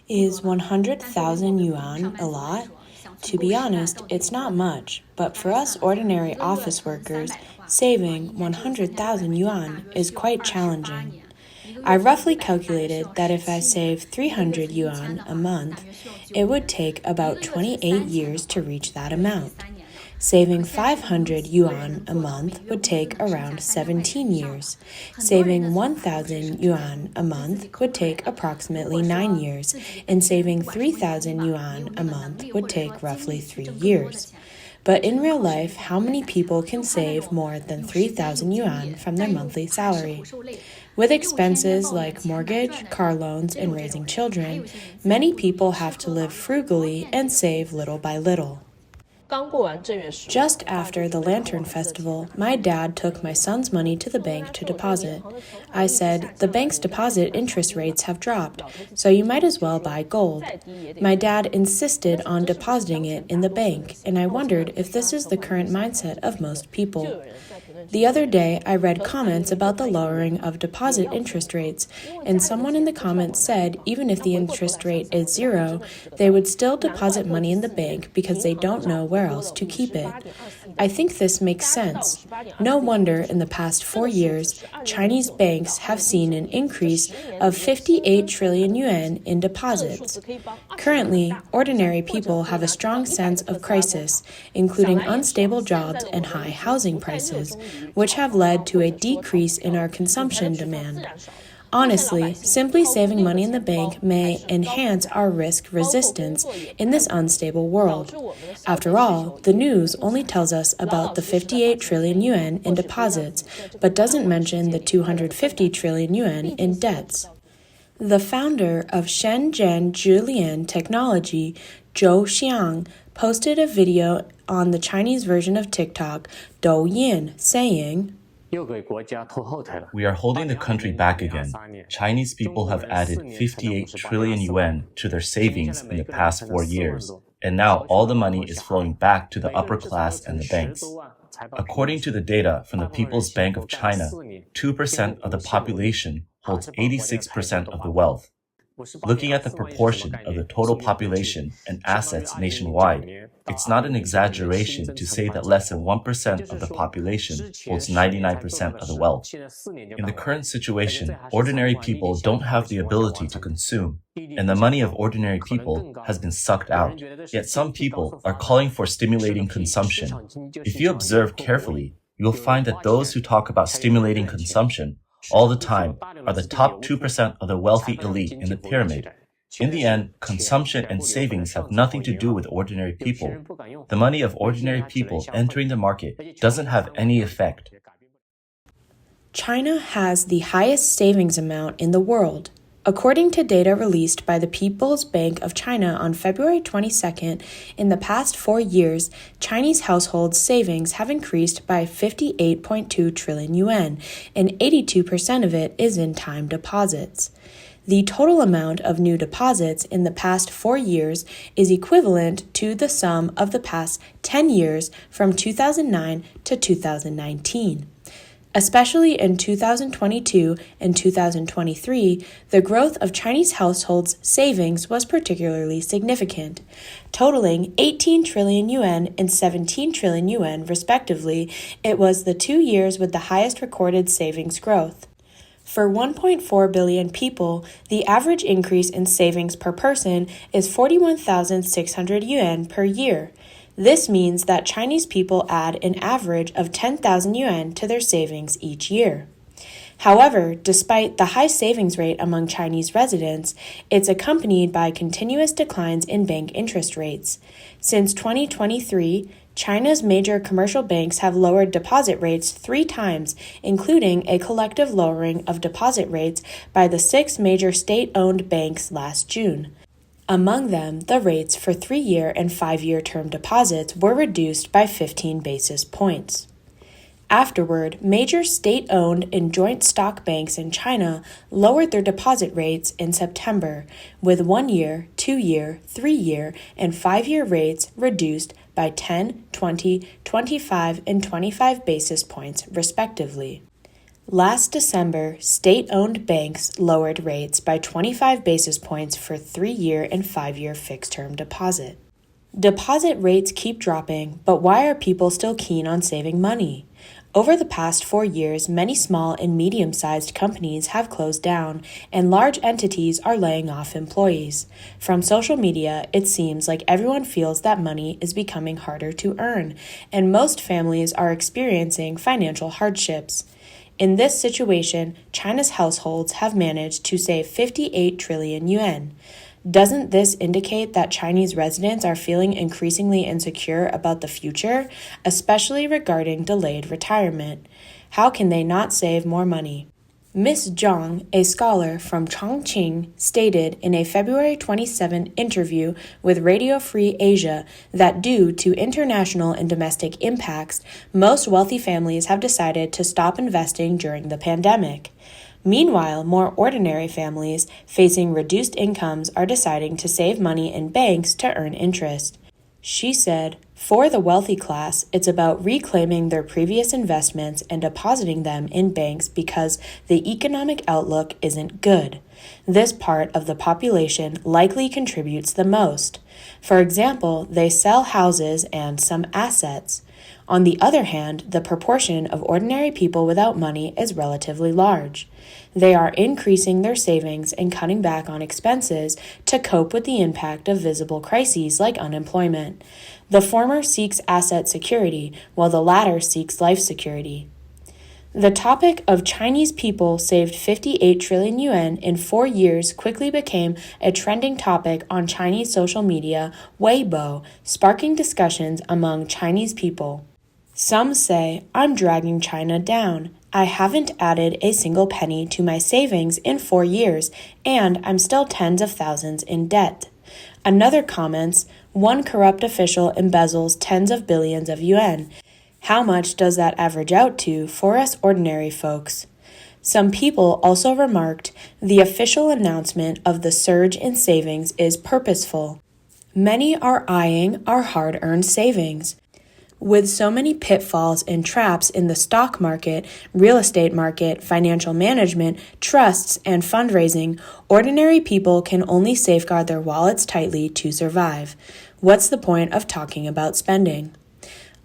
Is 100,000 yuan a lot? To be honest, it's not much, but for us ordinary office workers, saving 100,000 yuan is quite challenging. I roughly calculated that if I save 300 yuan a month, it would take about 28 years to reach that amount. Saving 500 yuan a month would take around 17 years. Saving 1,000 yuan a month would take approximately 9 years, and saving 3,000 yuan a month would take roughly 3 years. But in real life, how many people can save more than 3,000 yuan from their monthly salary? With expenses like mortgage, car loans, and raising children, many people have to live frugally and save little by little. Just after the Lantern Festival, my dad took my son's money to the bank to deposit. I said, "The bank's deposit interest rates have dropped, so you might as well buy gold." My dad insisted on depositing it in the bank, and I wondered if this is the current mindset of most people. The other day, I read comments about the lowering of deposit interest rates, and someone in the comments said even if the interest rate is 0, they would still deposit money in the bank because they don't know where else to keep it. I think this makes sense. No wonder in the past 4 years, Chinese banks have seen an increase of 58 trillion yuan in deposits. Currently, ordinary people have a strong sense of crisis, including unstable jobs and high housing prices, which have led to a decrease in our consumption demand. Honestly, simply saving money in the bank may enhance our risk resistance in this unstable world. After all, the news only tells us about the 58 trillion yuan in deposits, but doesn't mention the 250 trillion yuan in debts. The founder of Shenzhen Zhilian Technology, Zhou Xiang, posted a video on the Chinese version of TikTok, Douyin, saying, "We are holding the country back again. Chinese people have added 58 trillion yuan to their savings in the past 4 years, and now all the money is flowing back to the upper class and the banks. According to the data from the People's Bank of China, 2% of the population holds 86% of the wealth. Looking at the proportion of the total population and assets nationwide, it's not an exaggeration to say that less than 1% of the population holds 99% of the wealth. In the current situation, ordinary people don't have the ability to consume, and the money of ordinary people has been sucked out. Yet some people are calling for stimulating consumption. If you observe carefully, you'll find that those who talk about stimulating consumption all the time are the top 2% of the wealthy elite in the pyramid. In the end, consumption and savings have nothing to do with ordinary people. The money of ordinary people entering the market doesn't have any effect." China has the highest savings amount in the world. According to data released by the People's Bank of China on February 22nd, in the past 4 years, Chinese households' savings have increased by 58.2 trillion yuan, and 82% of it is in time deposits. The total amount of new deposits in the past 4 years is equivalent to the sum of the past 10 years from 2009 to 2019. Especially in 2022 and 2023, the growth of Chinese households' savings was particularly significant, totaling 18 trillion yuan and 17 trillion yuan respectively. It was the 2 years with the highest recorded savings growth. For 1.4 billion people, the average increase in savings per person is 41,600 yuan per year. This means that Chinese people add an average of 10,000 yuan to their savings each year. However, despite the high savings rate among Chinese residents, it's accompanied by continuous declines in bank interest rates. Since 2023, China's major commercial banks have lowered deposit rates 3 times, including a collective lowering of deposit rates by the 6 major state-owned banks last June. Among them, the rates for 3-year and 5-year term deposits were reduced by 15 basis points. Afterward, major state-owned and joint stock banks in China lowered their deposit rates in September, with 1-year, 2-year, 3-year, and 5-year rates reduced by 10, 20, 25, and 25 basis points, respectively. Last December, state-owned banks lowered rates by 25 basis points for 3-year and 5-year fixed-term deposit. Deposit rates keep dropping, but why are people still keen on saving money? Over the past 4 years, many small and medium-sized companies have closed down, and large entities are laying off employees. From social media, it seems like everyone feels that money is becoming harder to earn, and most families are experiencing financial hardships. In this situation, China's households have managed to save 58 trillion yuan. Doesn't this indicate that Chinese residents are feeling increasingly insecure about the future, especially regarding delayed retirement? How can they not save more money? Ms. Zhang, a scholar from Chongqing, stated in a February 27 interview with Radio Free Asia that due to international and domestic impacts, most wealthy families have decided to stop investing during the pandemic. Meanwhile, more ordinary families facing reduced incomes are deciding to save money in banks to earn interest. She said, "For the wealthy class, it's about reclaiming their previous investments and depositing them in banks because the economic outlook isn't good. This part of the population likely contributes the most. For example, they sell houses and some assets. On the other hand, the proportion of ordinary people without money is relatively large. They are increasing their savings and cutting back on expenses to cope with the impact of visible crises like unemployment. The former seeks asset security, while the latter seeks life security." The topic of Chinese people saved 58 trillion yuan in 4 years quickly became a trending topic on Chinese social media, Weibo, sparking discussions among Chinese people. Some say, "I'm dragging China down. I haven't added a single penny to my savings in 4 years, and I'm still tens of thousands in debt." Another comments, "One corrupt official embezzles tens of billions of yuan. How much does that average out to for us ordinary folks?" Some people also remarked, "The official announcement of the surge in savings is purposeful. Many are eyeing our hard-earned savings. With so many pitfalls and traps in the stock market, real estate market, financial management, trusts, and fundraising, ordinary people can only safeguard their wallets tightly to survive. What's the point of talking about spending?"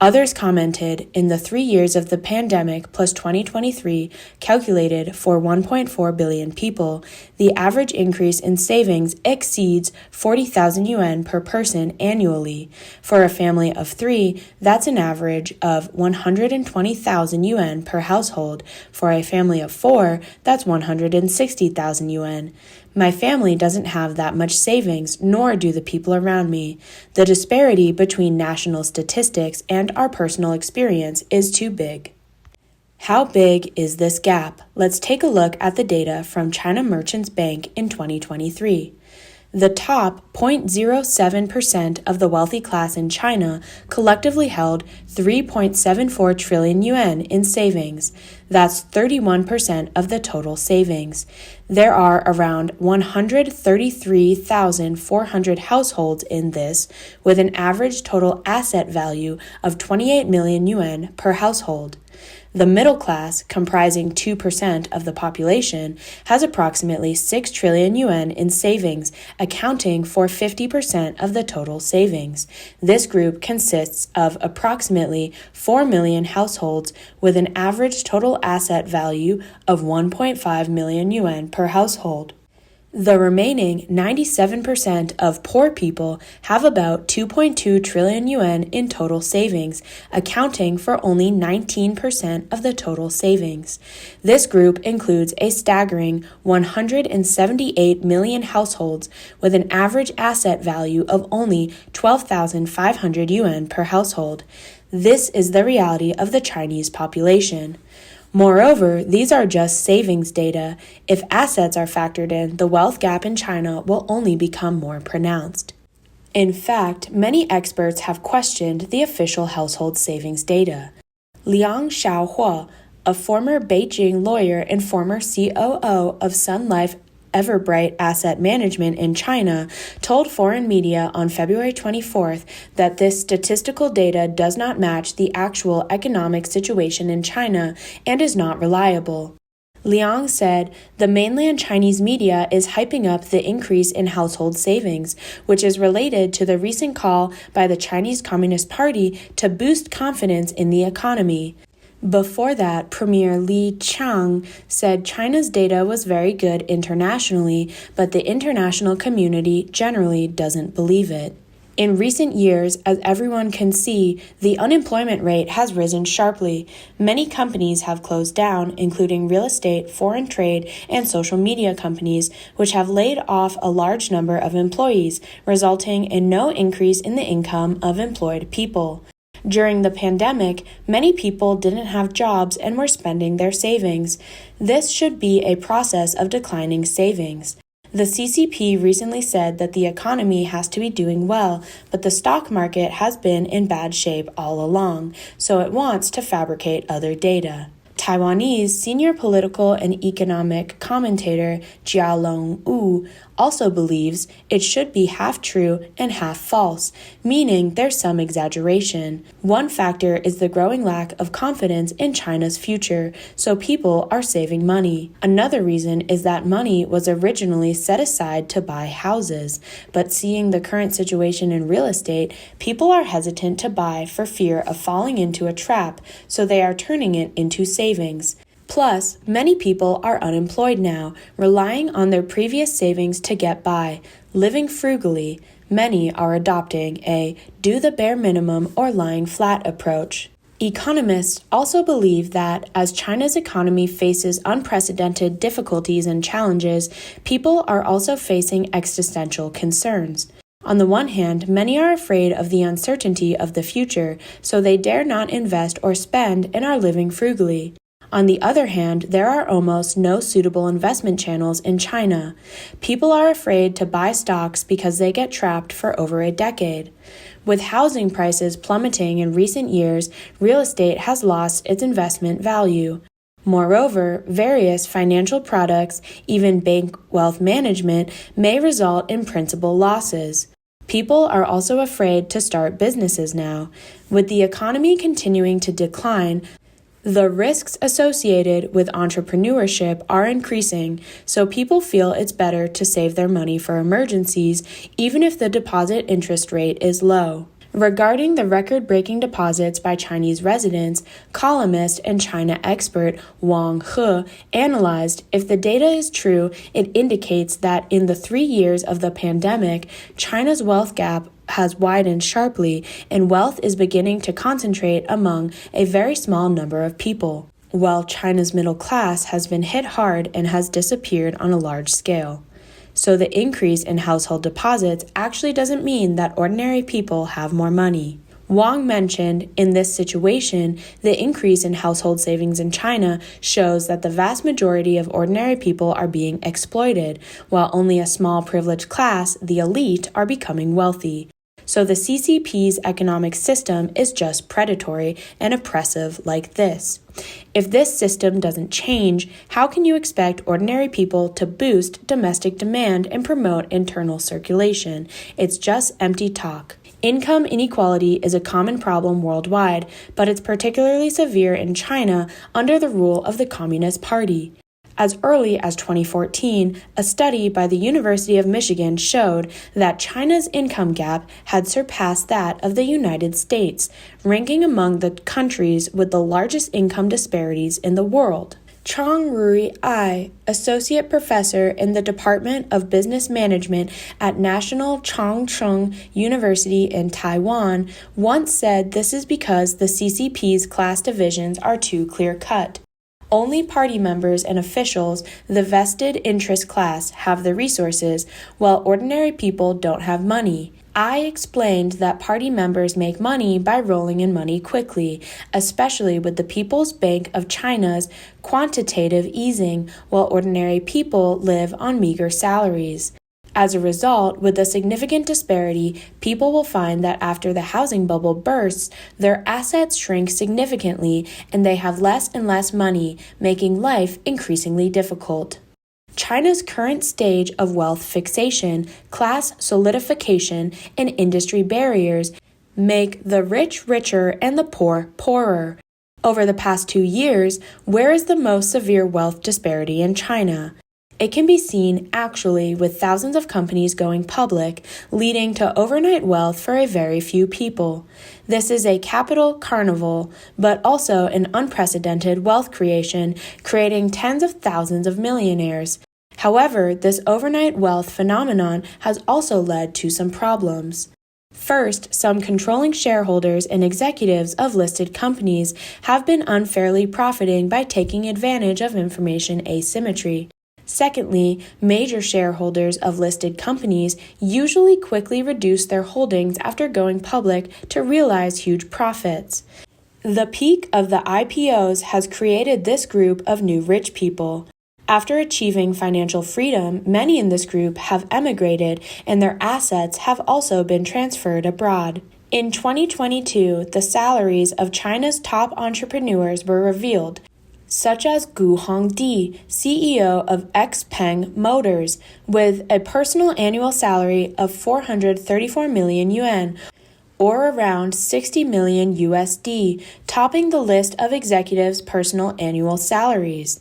Others commented, "In the 3 years of the pandemic plus 2023, calculated for 1.4 billion people, the average increase in savings exceeds 40,000 yuan per person annually. For a family of 3, that's an average of 120,000 yuan per household. For a family of 4, that's 160,000 yuan. My family doesn't have that much savings, nor do the people around me. The disparity between national statistics and our personal experience is too big." How big is this gap? Let's take a look at the data from China Merchants Bank in 2023. The top 0.07% of the wealthy class in China collectively held 3.74 trillion yuan in savings. That's 31% of the total savings. There are around 133,400 households in this, with an average total asset value of 28 million yuan per household. The middle class, comprising 2% of the population, has approximately 6 trillion yuan in savings, accounting for 50% of the total savings. This group consists of approximately 4 million households with an average total asset value of 1.5 million yuan per household. The remaining 97% of poor people have about 2.2 trillion yuan in total savings, accounting for only 19% of the total savings. This group includes a staggering 178 million households with an average asset value of only 12,500 yuan per household. This is the reality of the Chinese population. Moreover, these are just savings data. If assets are factored in, the wealth gap in China will only become more pronounced. In fact, many experts have questioned the official household savings data. Liang Xiaohua, a former Beijing lawyer and former COO of Sun Life Everbright Asset Management in China, told foreign media on February 24th that this statistical data does not match the actual economic situation in China and is not reliable. Liang said, the mainland Chinese media is hyping up the increase in household savings, which is related to the recent call by the Chinese Communist Party to boost confidence in the economy. Before that, Premier Li Qiang said China's data was very good internationally, but the international community generally doesn't believe it. In recent years, as everyone can see, the unemployment rate has risen sharply. Many companies have closed down, including real estate, foreign trade, and social media companies, which have laid off a large number of employees, resulting in no increase in the income of employed people. During the pandemic, many people didn't have jobs and were spending their savings. This should be a process of declining savings. The CCP recently said that the economy has to be doing well, but the stock market has been in bad shape all along, so it wants to fabricate other data. Taiwanese senior political and economic commentator Jialong Wu also believes it should be half true and half false, meaning there's some exaggeration. One factor is the growing lack of confidence in China's future, so people are saving money. Another reason is that money was originally set aside to buy houses, but seeing the current situation in real estate, people are hesitant to buy for fear of falling into a trap, so they are turning it into savings. Plus, many people are unemployed now, relying on their previous savings to get by. Living frugally, many are adopting a do the bare minimum or lying flat approach. Economists also believe that as China's economy faces unprecedented difficulties and challenges, people are also facing existential concerns. On the one hand, many are afraid of the uncertainty of the future, so they dare not invest or spend and are living frugally. On the other hand, there are almost no suitable investment channels in China. People are afraid to buy stocks because they get trapped for over a decade. With housing prices plummeting in recent years, real estate has lost its investment value. Moreover, various financial products, even bank wealth management, may result in principal losses. People are also afraid to start businesses now. With the economy continuing to decline, the risks associated with entrepreneurship are increasing, so people feel it's better to save their money for emergencies, even if the deposit interest rate is low. Regarding the record-breaking deposits by Chinese residents, columnist and China expert Wang He analyzed if the data is true, it indicates that in the 3 years of the pandemic, China's wealth gap has widened sharply and wealth is beginning to concentrate among a very small number of people, while China's middle class has been hit hard and has disappeared on a large scale. So the increase in household deposits actually doesn't mean that ordinary people have more money. Wang mentioned, in this situation, the increase in household savings in China shows that the vast majority of ordinary people are being exploited, while only a small privileged class, the elite, are becoming wealthy. So the CCP's economic system is just predatory and oppressive like this. If this system doesn't change, how can you expect ordinary people to boost domestic demand and promote internal circulation? It's just empty talk. Income inequality is a common problem worldwide, but it's particularly severe in China under the rule of the Communist Party. As early as 2014, a study by the University of Michigan showed that China's income gap had surpassed that of the United States, ranking among the countries with the largest income disparities in the world. Chang Rui-ai, associate professor in the Department of Business Management at National Chongqing University in Taiwan, once said this is because the CCP's class divisions are too clear-cut. Only party members and officials, the vested interest class, have the resources, while ordinary people don't have money. I explained that party members make money by rolling in money quickly, especially with the People's Bank of China's quantitative easing, while ordinary people live on meager salaries. As a result, with a significant disparity, people will find that after the housing bubble bursts, their assets shrink significantly and they have less and less money, making life increasingly difficult. China's current stage of wealth fixation, class solidification, and industry barriers make the rich richer and the poor poorer. Over the past 2 years, where is the most severe wealth disparity in China? It can be seen actually with thousands of companies going public, leading to overnight wealth for a very few people. This is a capital carnival, but also an unprecedented wealth creation, creating tens of thousands of millionaires. However, this overnight wealth phenomenon has also led to some problems. First, some controlling shareholders and executives of listed companies have been unfairly profiting by taking advantage of information asymmetry. Secondly, major shareholders of listed companies usually quickly reduce their holdings after going public to realize huge profits. The peak of the IPOs has created this group of new rich people. After achieving financial freedom, many in this group have emigrated and their assets have also been transferred abroad. In 2022, the salaries of China's top entrepreneurs were revealed, such as Gu Hongdi, CEO of XPeng Motors, with a personal annual salary of 434 million yuan, or around 60 million USD, topping the list of executives' personal annual salaries.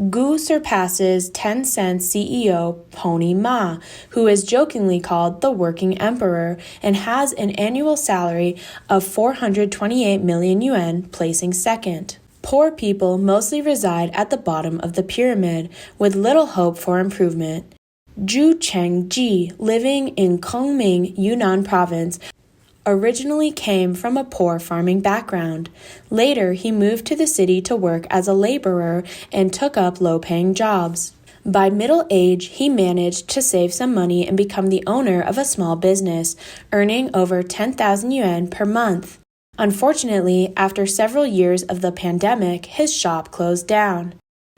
Gu surpasses Tencent CEO Pony Ma, who is jokingly called the working emperor and has an annual salary of 428 million yuan, placing second. Poor people mostly reside at the bottom of the pyramid, with little hope for improvement. Zhu Chengji, living in Kunming, Yunnan province, originally came from a poor farming background. Later, he moved to the city to work as a laborer and took up low-paying jobs. By middle age, he managed to save some money and become the owner of a small business, earning over 10,000 yuan per month. Unfortunately, after several years of the pandemic, his shop closed down.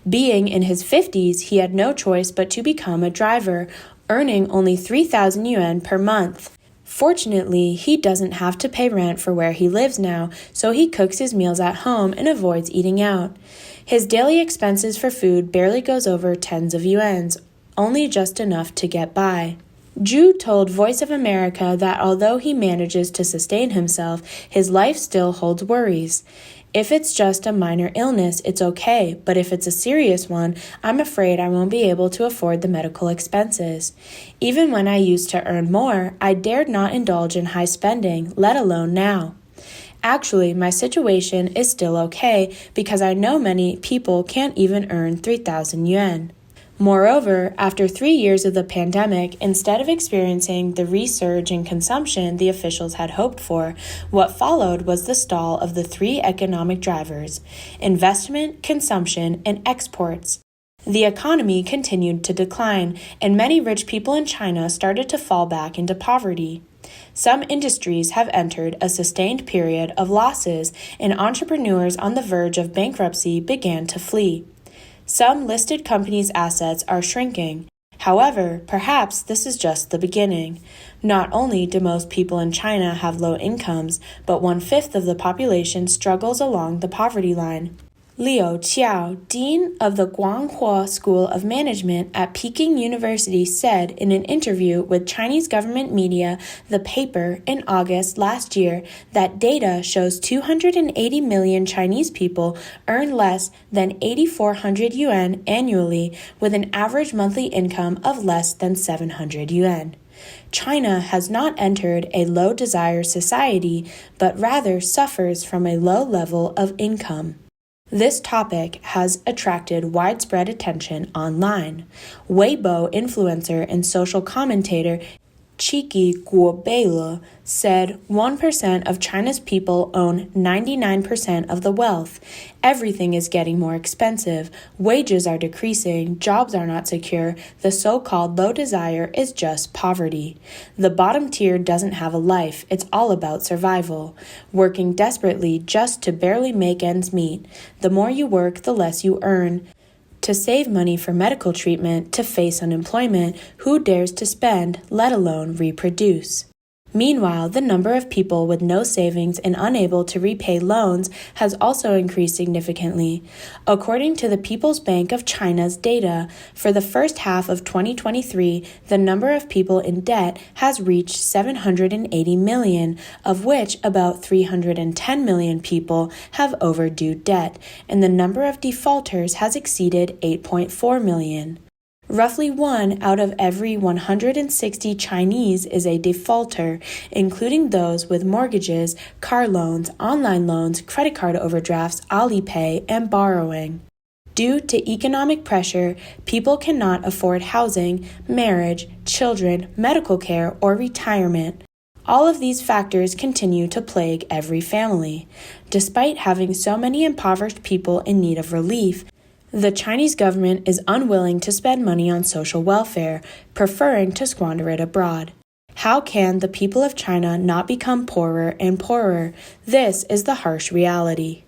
Being in his 50s, he had no choice but to become a driver, earning only 3,000 yuan per month. Fortunately, he doesn't have to pay rent for where he lives now, so he cooks his meals at home and avoids eating out. His daily expenses for food barely goes over tens of yuans, only just enough to get by. Zhu told Voice of America that although he manages to sustain himself, his life still holds worries. If it's just a minor illness, it's okay, but if it's a serious one, I'm afraid I won't be able to afford the medical expenses. Even when I used to earn more, I dared not indulge in high spending, let alone now. Actually, my situation is still okay because I know many people can't even earn 3,000 yuan. Moreover, after 3 years of the pandemic, instead of experiencing the resurge in consumption the officials had hoped for, what followed was the stall of the 3 economic drivers: investment, consumption, and exports. The economy continued to decline, and many rich people in China started to fall back into poverty. Some industries have entered a sustained period of losses, and entrepreneurs on the verge of bankruptcy began to flee. Some listed companies' assets are shrinking. However, perhaps this is just the beginning. Not only do most people in China have low incomes, but 1/5 of the population struggles along the poverty line. Liu Qiao, dean of the Guanghua School of Management at Peking University, said in an interview with Chinese government media The Paper in August last year that data shows 280 million Chinese people earn less than 8,400 yuan annually, with an average monthly income of less than 700 yuan. China has not entered a low desire society, but rather suffers from a low level of income. This topic has attracted widespread attention online. Weibo influencer and social commentator Qiki Guobele said 1% of China's people own 99% of the wealth. Everything is getting more expensive. Wages are decreasing. Jobs are not secure. The so-called low desire is just poverty. The bottom tier doesn't have a life. It's all about survival. Working desperately just to barely make ends meet. The more you work, the less you earn. To save money for medical treatment, to face unemployment, who dares to spend, let alone reproduce? Meanwhile, the number of people with no savings and unable to repay loans has also increased significantly. According to the People's Bank of China's data, for the first half of 2023, the number of people in debt has reached 780 million, of which about 310 million people have overdue debt, and the number of defaulters has exceeded 8.4 million. Roughly 1 out of every 160 Chinese is a defaulter, including those with mortgages, car loans, online loans, credit card overdrafts, Alipay, and borrowing. Due to economic pressure, people cannot afford housing, marriage, children, medical care, or retirement. All of these factors continue to plague every family. Despite having so many impoverished people in need of relief, the Chinese government is unwilling to spend money on social welfare, preferring to squander it abroad. How can the people of China not become poorer and poorer? This is the harsh reality.